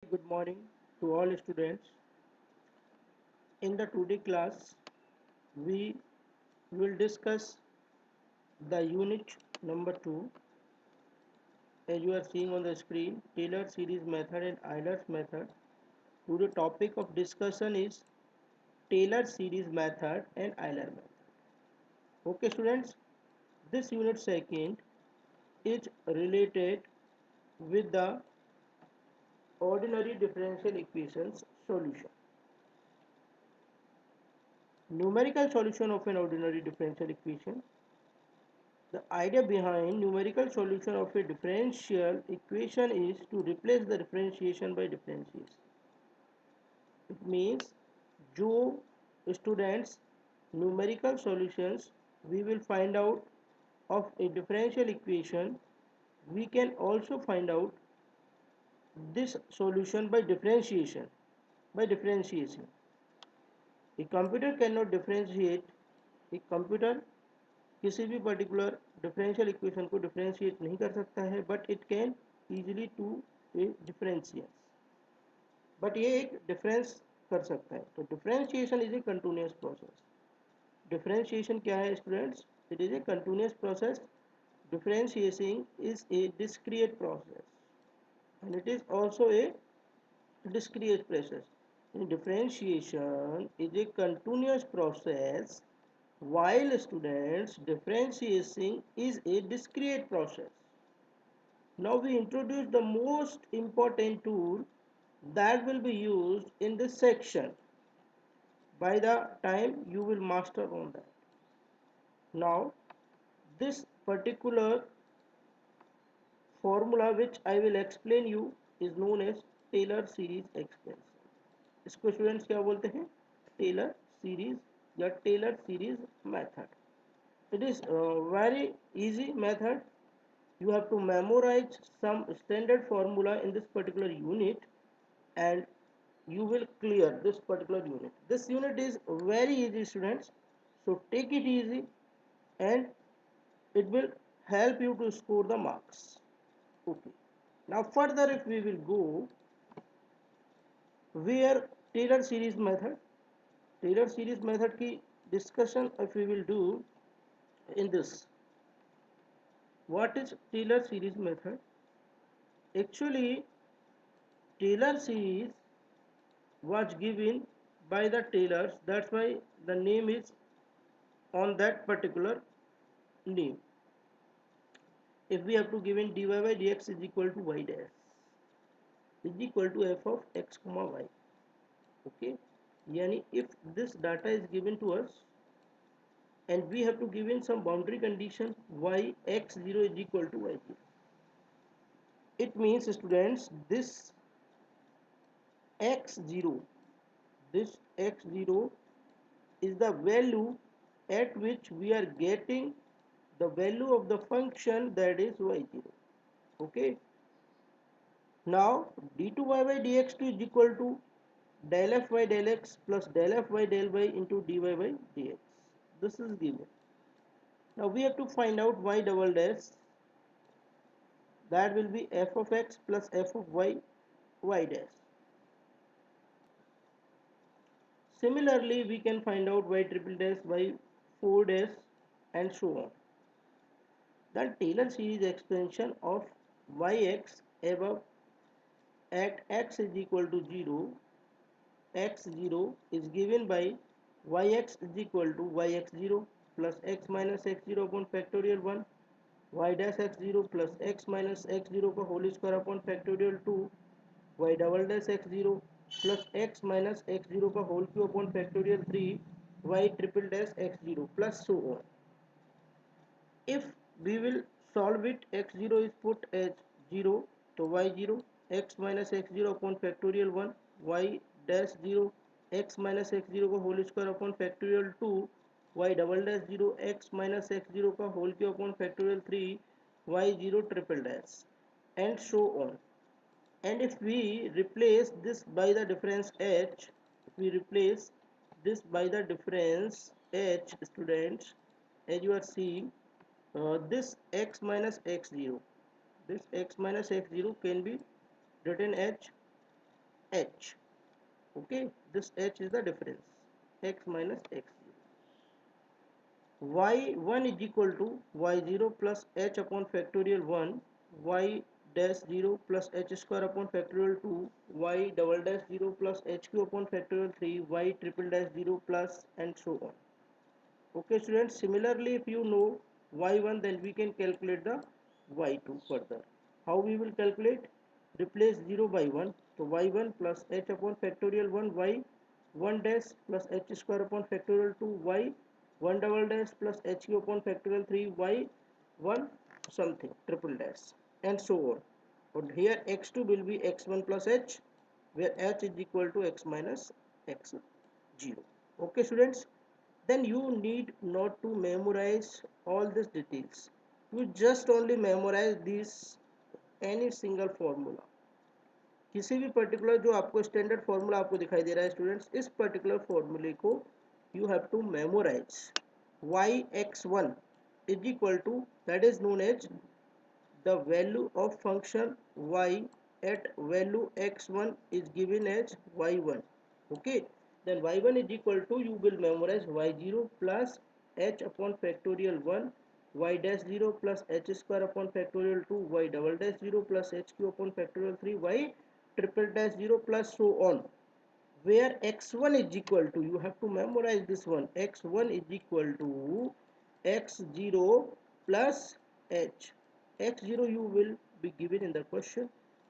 Good morning to all students. In the today class, we will discuss the unit number 2 as you are seeing on the screen, Taylor series method and Euler's method. Today topic of discussion is Taylor series method and Euler method. Okay students, this unit second is related with the ordinary differential equations solution. Numerical solution of an ordinary differential equation. The idea behind numerical solution of a differential equation is to replace the differentiation by differentiation. It means जो students numerical solutions we will find out of a differential equation, we can also find out this solution by differentiation. A computer cannot differentiate. A computer किसी भी particular differential equation को differentiate नहीं कर सकता है, but it can easily to a differentials, but ये एक difference कर सकता है. तो differentiation is a continuous process. Differentiation क्या है students? It is a continuous process. Differentiation is a discrete process and it is also a discrete process. In differentiation is a continuous process, while students differentiation is a discrete process. Now we introduce the most important tool that will be used in this section. By the time you will master on that. Now this particular formula which I will explain you is known as Taylor series expansion. इसको students क्या बोलते हैं? Taylor series या Taylor series method. It is a very easy method. You have to memorize some standard formula in this particular unit and you will clear this particular unit. This unit is very easy students. So take it easy and it will help you to score the marks. Okay. Now further if we will go where Taylor series method. Taylor series method की discussion if we will do in this. What is Taylor series method? Actually, Taylor series was given by the Taylors. That's why the name is on that particular name. If we have to given dy by dx is equal to y dash is equal to f of x comma y. Okay. Yani if this data is given to us and we have to give in some boundary condition y x0 is equal to y0. It means students x0 this x0 is the value at which we are getting the value of the function that is y0. Okay. Now d2y by dx2 is equal to del f by del x plus del f by del y into dy by dx. This is given. Now we have to find out y double dash, that will be f of x plus f of y dash. Similarly, we can find out y triple dash, y4 dash and so on. The Taylor series expansion of yx above at x is equal to 0, x0 is given by yx is equal to yx0 plus x minus x0 upon factorial 1, y dash x0 plus x minus x0 का whole square upon factorial 2, y double dash x0 plus x minus x0 का whole cube upon factorial 3, y triple dash x0 plus so on. If we will solve it, x0 is put as 0, so y0 x minus x0 upon factorial 1, y dash 0 x minus x0 का whole square upon factorial 2, y double dash 0 x minus x0 का whole cube upon factorial 3, y0 triple dash and so on. And if we replace this by the difference h, if we replace this by the difference h students, as you are seeing, this x minus x0, this x minus x0 can be written as h. Okay, this h is the difference, x minus x0. y1 is equal to y0 plus h upon factorial 1, y dash 0 plus h square upon factorial 2, y double dash 0 plus hq upon factorial 3, y triple dash 0 plus, and so on. Okay students, similarly if you know y1, then we can calculate the y2 further. How we will calculate? Replace 0 by 1, so y1 plus h upon factorial 1, y 1 dash plus h square upon factorial 2, y 1 double dash plus hq upon factorial 3, y 1 something triple dash, and so on. But here x2 will be x1 plus h, where h is equal to x minus x0. Okay students, then you need not to memorize all these details. You just only memorize this any single formula. किसी भी particular जो आपको standard formula आपको दिखाई दे रहा है students, इस particular फॉर्मूले को you have to memorize. y(x1) is equal to, that is known as the value of function y at value x1 is given as y1. Okay, then y1 is equal to, you will memorize y0 plus h upon factorial 1, y dash 0 plus h square upon factorial 2, y double dash 0 plus hq upon factorial 3, y triple dash 0 plus so on, where x1 is equal to, you have to memorize this one, x1 is equal to x0 plus h. x0 you will be given in the question,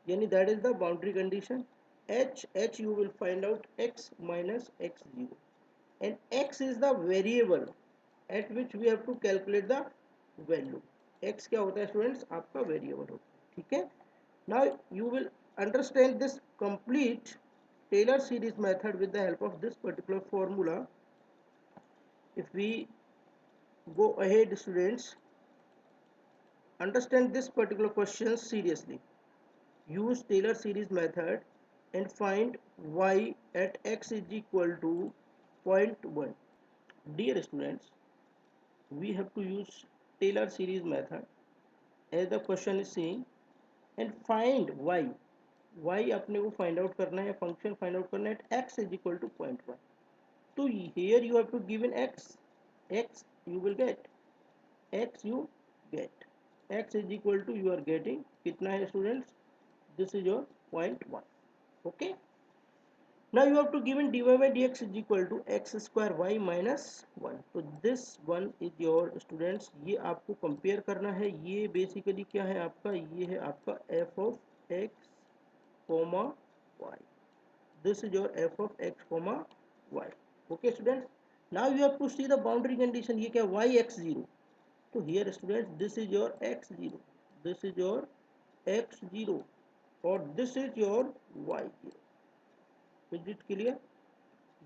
yani that is the boundary condition. H you will find out x minus x0, and x is the variable at which we have to calculate the value. x क्या होता है students? आपका variable होता है. ठीक है. Now you will understand this complete Taylor series method with the help of this particular formula. If we go ahead students, understand this particular question seriously. Use Taylor series method and find y at x is equal to 0.1. Dear students, we have to use Taylor series method as the question is saying, and find y. y अपने को find out करना है, function find out करना है at x is equal to 0.1. So here you have to give in x. X you will get. X you get. X is equal to, you are getting कितना है students? This is your 0.1. Okay. Now you have to give in dy by dx is equal to x square y minus 1. तो this one is your students, ये आपको compare करना है. ये basically क्या है आपका? ये है आपका f of x comma y. This is your f of x comma y. Okay students. Now you have to see the boundary condition. ये क्या? y x0. So here students, this is your x0, this is your x0, और this is your y0. Is it clear?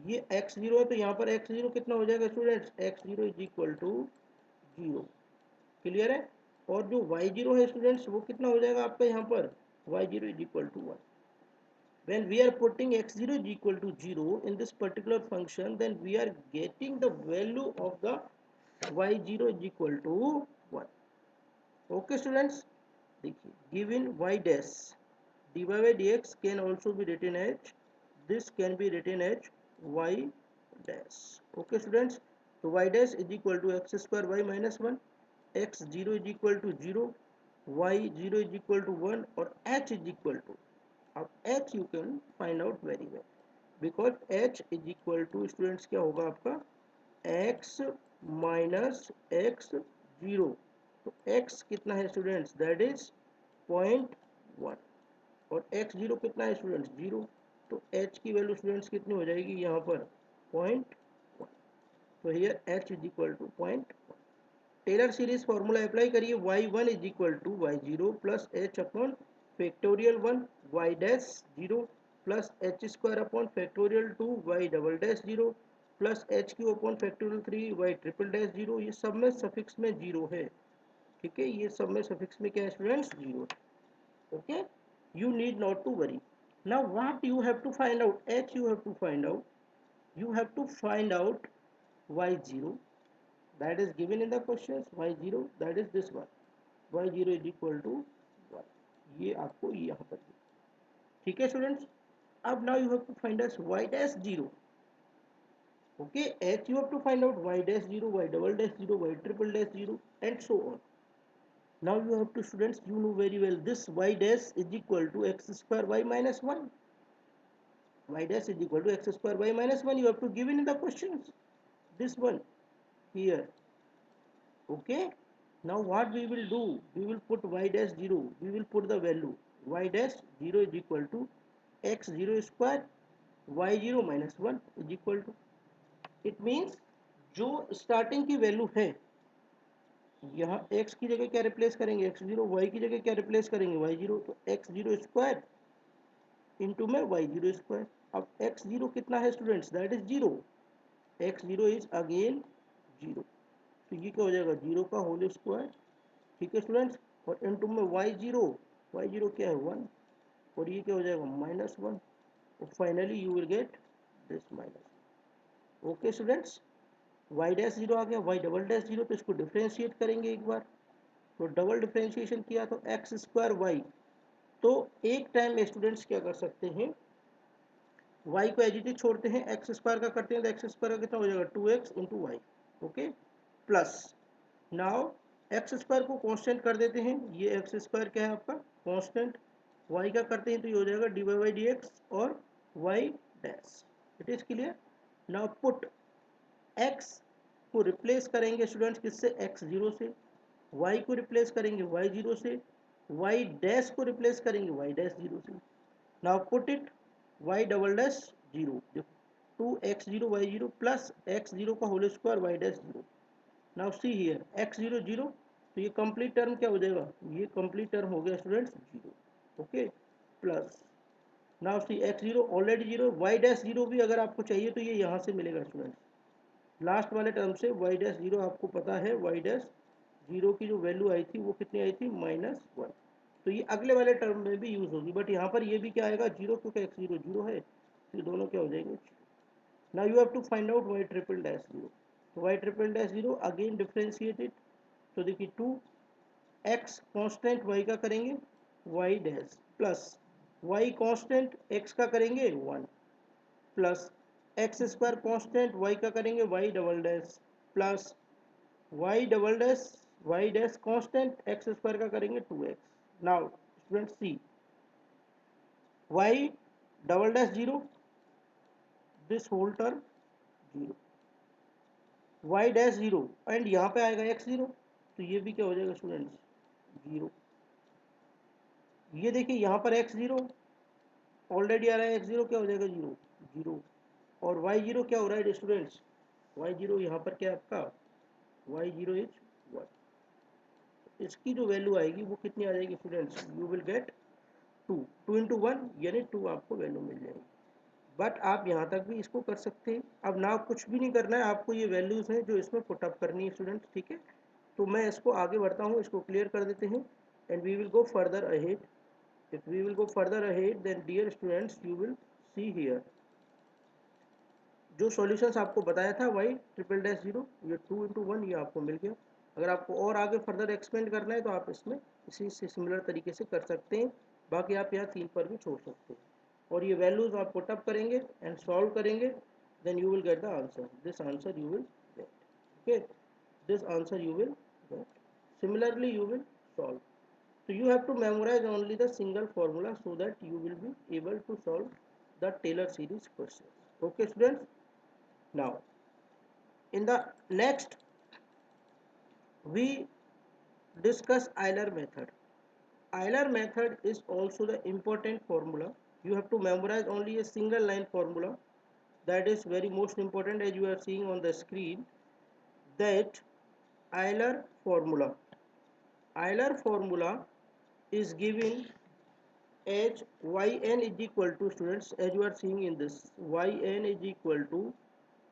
ये x0 है, तो यहाँ पर x0 कितना हो जाएगा students? x0 is equal to 0. Clear है? और जो y0 है स्टूडेंट्स, वो कितना हो जाएगा आपका यहाँ पर? y0 is equal to 1. When we are putting x0 is equal to 0 in this particular function, then we are getting the value of the y0 is equal to 1. Okay students, देखिए given y dash dy by dx can also be written as, this can be written as y dash. Okay students, so y dash is equal to x square y minus 1, x0 is equal to 0, y0 is equal to 1, और h is equal to, अब h you can find out very well, because h is equal to students क्या होगा आपका? x minus x0. तो x कितना है students? That is 0.1, और x0 कितना है स्टूडेंट्स? 0. तो h की वैल्यू स्टूडेंट्स कितनी हो जाएगी यहाँ पर? 0.1. तो here h is equal to 0.1. Taylor series formula apply करिए. y1 is equal to y0 plus h upon factorial 1, y dash 0 plus h square upon factorial 2, y double dash 0 plus h cube upon factorial 3, y triple dash 0. ये सब में suffix में 0 है. ठीक है, ये सब में सफिक्स में क्या है students? 0. Okay, you need not to worry. Now what you have to find out? h you have to find out. You have to find out y0, that is given in the questions. y0 that is this one, y0 is equal to 1. ये आपको यहाँ पर. ठीक है students. अब now you have to find us y dash 0. Okay, h you have to find out y dash 0, y double dash 0, y triple dash 0, and so on. Now you have to, students, you know very well this y dash is equal to x square y minus 1. Y dash is equal to x square y minus 1. You have to give in the questions. This one here. Okay. Now what we will do? We will put y dash 0. We will put the value y dash 0 is equal to x 0 square y 0 minus 1 is equal to. It means जो starting की value है यहाँ x की जगह क्या replace करेंगे x0, y की जगह क्या रिप्लेस करेंगे y0, तो x0 स्क्वायर इंटू में y0 स्क्वायर. अब x0 कितना है students, that is 0. x0 is again 0, तो ये क्या हो जाएगा 0 का होल स्क्वायर. ठीक है स्टूडेंट्स, और इंटू में y0 क्या है 1, और ये क्या हो जाएगा -1, और finally you will get this minus. Okay students, y dash 0 आ गया, y डबल डैश 0, तो इसको डिफ्रेंशिएट करेंगे एक बार. तो डबल डिफ्रेंशिएशन किया तो एक्स स्क्वायर वाई. तो एक टाइम में स्टूडेंट्स क्या कर सकते हैं, y को एज इट इज छोड़ते हैं, एक्स स्क्वायर का करते हैं, तो एक्स स्क्वायर का कितना हो जाएगा 2x into y. Okay, plus now x square को कांस्टेंट कर देते हैं. ये एक्स स्क्वायर क्या है आपका कांस्टेंट, y का करते हैं तो ये हो जाएगा dy बाई डी एक्स और y dash. It is clear. Now put x को रिप्लेस करेंगे स्टूडेंट्स किससे, x0 से, y को रिप्लेस करेंगे y0 से, y डैश को रिप्लेस करेंगे y डैश 0 से. Now put it y double dash 0, 2x0 y0 plus x0 का whole square y dash 0. Now see here x0 0, तो ये कंप्लीट टर्म क्या हो जाएगा, ये कंप्लीट टर्म हो गया students 0. Okay, plus now see x0 already 0, y dash 0 भी अगर आपको चाहिए तो ये यहाँ से मिलेगा स्टूडेंट्स. लास्ट वाले टर्म से y डैश 0 आपको पता है, y डैश 0 की जो वैल्यू आई थी वो कितनी आई थी -1, तो ये अगले वाले टर्म में भी यूज होगी. बट यहाँ पर ये भी क्या आएगा 0, क्योंकि x0 0 है, तो ये दोनों क्या हो जाएंगे. Now you have to find out y triple dash 0. तो y triple dash 0 again differentiated, तो देखिए 2x कांस्टेंट y का करेंगे y dash plus y constant x का करेंगे 1 plus x square constant y का करेंगे y double dash plus y double dash y dash constant x square का करेंगे 2x. Now student see y double dash 0, this whole term 0, y dash 0 and यहाँ पे आएगा x0, तो ये भी क्या हो जाएगा स्टूडेंट्स 0. ये देखिए यहाँ पर x0 ऑलरेडी आ रहा है, x0 क्या हो जाएगा 0 0, और y0 क्या हो रहा है स्टूडेंट्स, y0 यहाँ पर क्या है आपका y0 इज 1. इसकी जो वैल्यू आएगी वो कितनी आ जाएगी students, you will gate 2 into 1 यानी 2 आपको वैल्यू मिल जाएगी. बट आप यहाँ तक भी इसको कर सकते हैं. अब ना कुछ भी नहीं करना है आपको, ये वैल्यूज हैं जो इसमें पुटअप करनी है स्टूडेंट्स. ठीक है, तो मैं इसको आगे बढ़ता हूँ, इसको क्लियर कर देते हैं and we will go further ahead. If we will go further ahead then dear students you will see here जो सॉल्यूशंस आपको बताया था y ट्रिपल डैश 0, ये 2 इंटू 1 ये आपको मिल गया. अगर आपको और आगे फर्दर एक्सपेंड करना है तो आप इसमें इसी से सिमिलर तरीके से कर सकते हैं. बाकी आप यहाँ 3 पर भी छोड़ सकते हैं, और ये वैल्यूज आप पुटअप करेंगे एंड सॉल्व करेंगे, then you will get the answer. This answer you will get. Okay, this answer you will get. Similarly you will solve. So you have to memorize only the single formula so that you will be able to solve the Taylor series questions. Okay students, now in the next we discuss Euler method. Euler method is also the important formula. You have to memorize only a single line formula, that is very most important, as you are seeing on the screen, that Euler formula. Euler formula is given as yn is equal to, students, as you are seeing in this, yn is equal to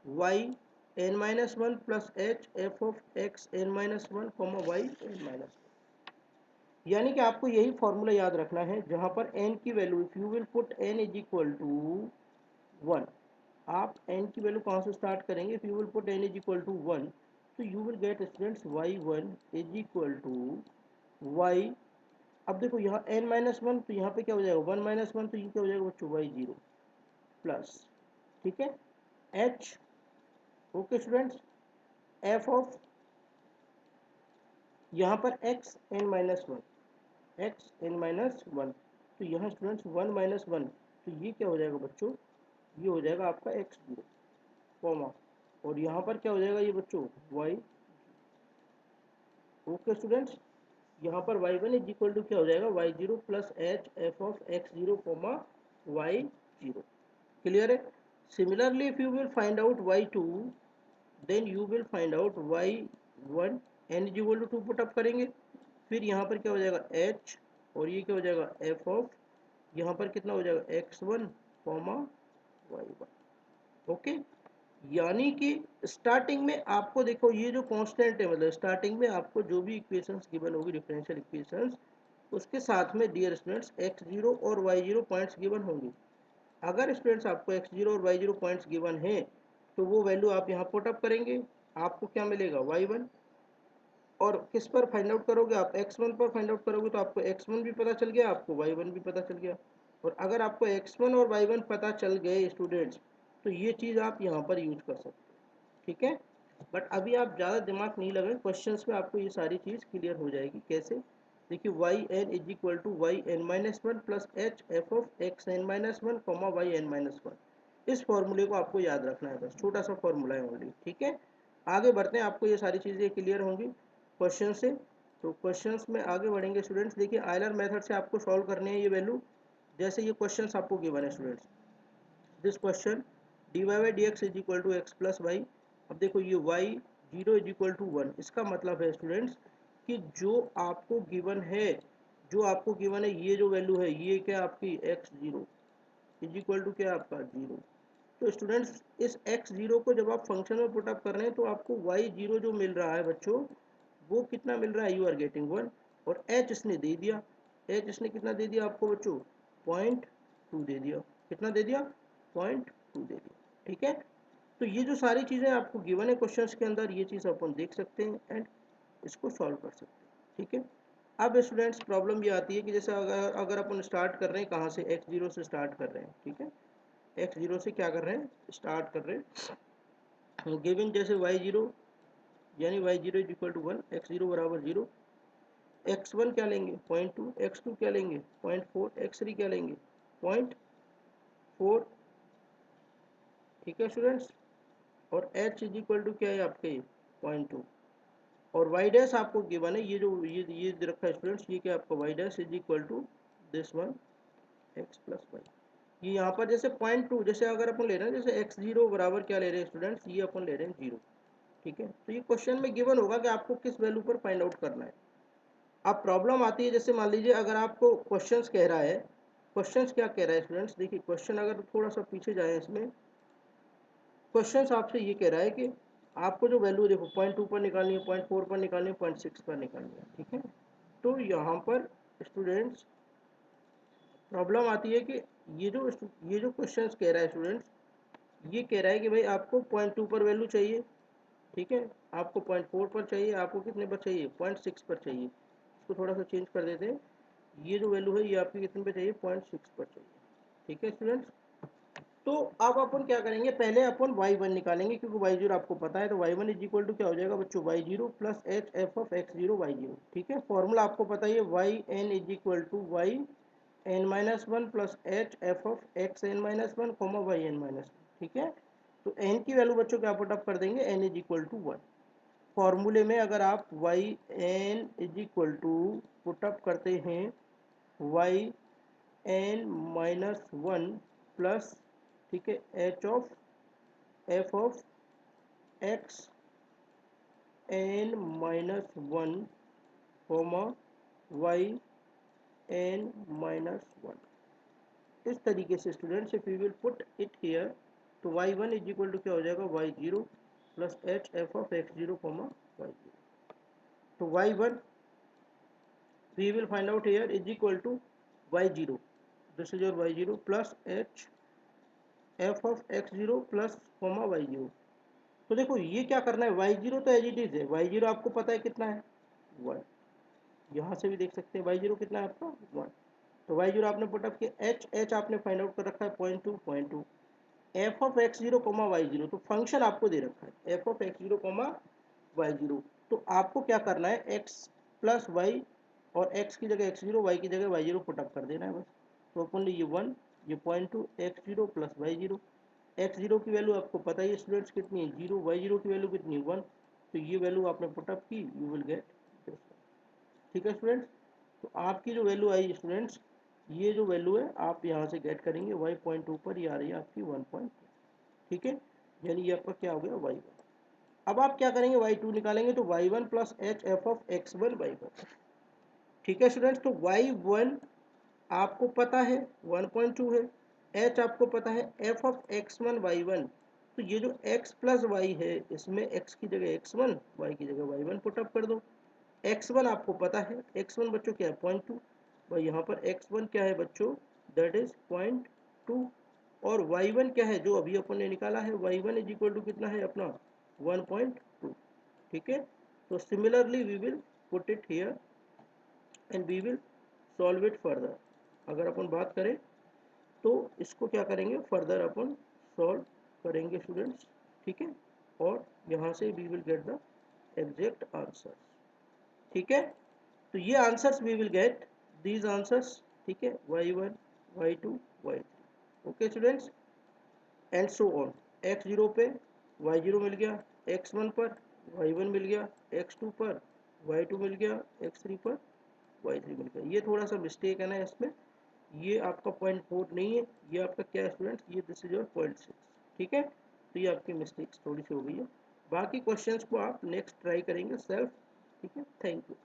y n minus 1 plus h f of x n minus 1 comma y n minus 1. यानी कि आपको यही formula याद रखना है जहां पर n की value, if you will put n is equal to 1, आप n की वैल्यू कहां से स्टार्ट करेंगे, if you will put n is equal to 1, तो you will get students y1 is equal to y. अब देखो यहाँ n माइनस 1, तो यहाँ पे क्या हो जाएगा 1 माइनस 1, तो ये क्या हो जाएगा बच्चों y0. प्लस, ठीक है, h, okay students, f of यहाँ पर x n minus one, x n minus one, तो यहाँ स्टूडेंट्स वन माइनस वन, तो ये क्या हो जाएगा बच्चों, ये हो जाएगा आपका एक्स जीरो कॉमा, और यहाँ पर क्या हो जाएगा ये बच्चों वाई, ओके स्टूडेंट्स, यहाँ पर y one is equal to क्या हो जाएगा y zero plus h f of x zero comma y zero, clear है। Similarly if you will find out y two, then you will find out y one, n is equal to two put up करेंगे, फिर यहाँ पर क्या हो जाएगा H, और ये क्या हो जाएगा एफ ऑफ, यहाँ पर कितना हो जाएगा x one comma y one, okay. यानी कि स्टार्टिंग में आपको देखो ये जो कांस्टेंट है, मतलब स्टार्टिंग में आपको जो भी इक्वेशंस गिवन होगी डिफरेंशियल इक्वेशंस, उसके साथ में डियर स्टूडेंट्स एक्स जीरो और वाई जीरो पॉइंट्स गिवन होंगे। अगर स्टूडेंट्स आपको एक्स जीरो और वाई जीरो पॉइंट्स गिवन है तो वो वैल्यू आप यहाँ पुट अप करेंगे, आपको क्या मिलेगा वाई वन, और किस पर फाइंड आउट करोगे आप एक्स वन पर फाइंड आउट करोगे, तो आपको एक्स वन भी पता चल गया, आपको वाई वन भी पता चल गया। और अगर आपको एक्स वन और वाई वन पता चल गए स्टूडेंट्स, तो ये चीज़ आप यहाँ पर यूज कर सकते हो, ठीक है। बट अभी आप ज़्यादा दिमाग नहीं लगाएं, क्वेश्चंस में आपको ये सारी चीज़ क्लियर हो जाएगी कैसे। देखिए y n is equal to y n minus one plus h f of x n minus one comma y n minus one, इस फॉर्मूले को आपको याद रखना है, बस छोटा सा फॉर्मूला है ओनली, ठीक है। आगे बढ़ते हैं, आपको ये सारी चीज़ें क्लियर होंगी क्वेश्चन से। तो क्वेश्चंस में आगे बढ़ेंगे स्टूडेंट्स, देखिए आयलर मेथड से आपको सॉल्व करने हैं ये वैल्यू। जैसे ये क्वेश्चंस आपको गिवन है students, this question d y by d x is equal to x plus y, अब देखो ये y zero is equal to one, इसका मतलब है स्टूडेंट्स कि जो आपको गिवन है, जो आपको गिवन है ये जो वैल्यू है ये क्या आपकी x zero is equal to क्या आपका जीरो। तो स्टूडेंट्स इस एक्स जीरो को जब आप फंक्शन में पुटअप कर रहे हैं तो आपको वाई जीरो जो मिल रहा है बच्चों, वो कितना मिल रहा है, यू आर गेटिंग वन, और एच इसने दे दिया, एच इसने कितना दे दिया आपको बच्चों, पॉइंट टू दे दिया, कितना दे दिया, पॉइंट टू दे दिया, ठीक है। तो ये जो सारी चीज़ें आपको गिवन है क्वेश्चंस के अंदर, ये चीज़ अपन देख सकते हैं एंड इसको सॉल्व कर सकते हैं, ठीक है। अब स्टूडेंट्स प्रॉब्लम ये आती है कि जैसे अगर अगर अपन स्टार्ट कर रहे हैं कहाँ से, एक्स जीरो से स्टार्ट कर रहे हैं, ठीक है, एक्स जीरो से क्या कर रहे हैं, स्टार्ट कर रहे हैं, गिवन जैसे वाई जीरो, यानी y zero is equal to one, x zero बराबर जीरो, एक्स वन क्या लेंगे पॉइंट टू, एक्स टू क्या लेंगे पॉइंट फोर, एक्स थ्री क्या लेंगे पॉइंट फोर, ठीक है स्टूडेंट्स, और एच इज इक्वल टू क्या है आपके पॉइंट टू, और वाई डैश आपको गिवन है, ये जो ये दे रखा है स्टूडेंट्स, ये क्या आपका y dash is equal to this one x plus y, ये यहाँ पर जैसे पॉइंट टू, जैसे अगर अपन ले रहे हैं जैसे एक्स जीरो बराबर क्या ले रहे हैं स्टूडेंट्स, ये अपन ले रहे हैं जीरो, ठीक है। तो ये क्वेश्चन में गिवन होगा कि आपको किस वैल्यू पर फाइंड आउट करना है। अब प्रॉब्लम आती है, जैसे मान लीजिए अगर आपको क्वेश्चंस कह रहा है, क्वेश्चंस क्या कह रहा है स्टूडेंट्स, देखिए क्वेश्चन अगर थोड़ा सा पीछे जाए इसमें, क्वेश्चंस आपसे ये कह रहा है कि आपको जो वैल्यू देखो पॉइंट टू पर निकालनी है, पॉइंट फोर पर निकालनी है, पॉइंट सिक्स पर निकालनी है, ठीक है। तो यहाँ पर स्टूडेंट्स प्रॉब्लम आती है कि ये जो क्वेश्चंस कह रहा है स्टूडेंट्स, ये कह रहा है कि भाई आपको पॉइंट टू पर वैल्यू चाहिए, ठीक है, आपको पॉइंट फोर पर चाहिए, आपको कितने पर चाहिए पॉइंट सिक्स पर चाहिए, इसको थोड़ा सा चेंज कर देते हैं, ये जो वैल्यू है ये आपकी कितने पर चाहिए पॉइंट सिक्स पर चाहिए, ठीक है स्टूडेंट्स। तो अब अपन क्या करेंगे, पहले अपन वाई वन निकालेंगे, क्योंकि वाई जीरो आपको पता है, तो y one is equal to क्या हो जाएगा बच्चों, y zero plus h f of x zero y zero, ठीक है। फॉर्मूला आपको पता ही है, y n is equal to y n minus one plus h f of x n minus one comma y n minus one, ठीक है। तो N की वैल्यू बच्चों क्या पुटअप कर देंगे, n is equal to one, फॉर्मूले में अगर आप y n is equal to put up करते हैं y n minus one plus, ठीक है, h of f of x n minus one comma y n minus one, इस तरीके से students if you will put it here, तो y one is equal to क्या हो जाएगा y zero plus h f of x zero comma y zero, तो y one we will find out here is equal to y zero, this is your y zero plus h f of x zero plus comma y zero. तो देखो ये क्या करना है, y zero तो as it is है, y zero आपको पता है कितना है वन, यहाँ से भी देख सकते हैं वाई जीरो कितना है आपका वन, तो वाई जीरो आपने पुटअप किया, एच एच आपने फाइंड आउट कर रखा है point two, f of x zero comma y zero, तो फंक्शन आपको दे रखा है f of x zero comma y zero, तो आपको क्या करना है एक्स प्लस वाई और एक्स की जगह एक्स जीरो वाई की जगह वाई जीरो पुटअप कर देना है बस। तो अपन ये वन, ये point two x zero plus y zero, x zero की वैल्यू आपको पता ही है स्टूडेंट्स कितनी है जीरो, वाई जीरो की वैल्यू कितनी है वन, तो ये वैल्यू आपने पुटअप की, यू विल गेट दिस। ठीक है स्टूडेंट्स, तो आपकी जो वैल्यू आई स्टूडेंट्स, ये जो वैल्यू है आप यहाँ से गेट करेंगे वाई पॉइंट टू पर, ये आ रही है आपकी 1.2। ठीक है, यानी ये आपका क्या हो गया वाई वन। अब आप क्या करेंगे वाई टू निकालेंगे, तो y one plus h f of x one y one. ठीक है स्टूडेंट्स, तो वाई वन आपको पता है 1.2 है, एच आपको पता है f of x one y one, तो ये जो एक्स प्लस वाई है इसमें एक्स की जगह एक्स वन वाई की जगह वाई वन पुटअप कर दो। एक्स वन आपको पता है, एक्स वन बच्चों क्या है 0.2, और यहाँ पर एक्स वन क्या है बच्चों, दैट इज 0.2, और वाई वन क्या है जो अभी अपन ने निकाला है, y one is equal to कितना है अपना 1.2। ठीक है, तो similarly we will put it here and we will solve it further. अगर अपन बात करें तो इसको क्या करेंगे फर्दर अपन सॉल्व करेंगे स्टूडेंट्स। ठीक है, और यहाँ से we will get the exact answer. ठीक है, तो ये answers we will get these answers. ठीक है, y1 y2 y3। Okay students, and so on, x0 पे y0 मिल गया, x1 पर y1 मिल गया, x2 पर y2 मिल गया, x3 पर y3 मिल गया। ये थोड़ा सा मिस्टेक है ना इसमें, ये आपका 0.4 नहीं है, ये आपका क्या है स्टूडेंट्स, ये दिस इज योर 0.6। ठीक है, तो ये आपकी मिस्टेक्स थोड़ी सी हो गई है, बाकी क्वेश्चंस को आप नेक्स्ट ट्राई करेंगे सेल्फ। ठीक है, थैंक यू।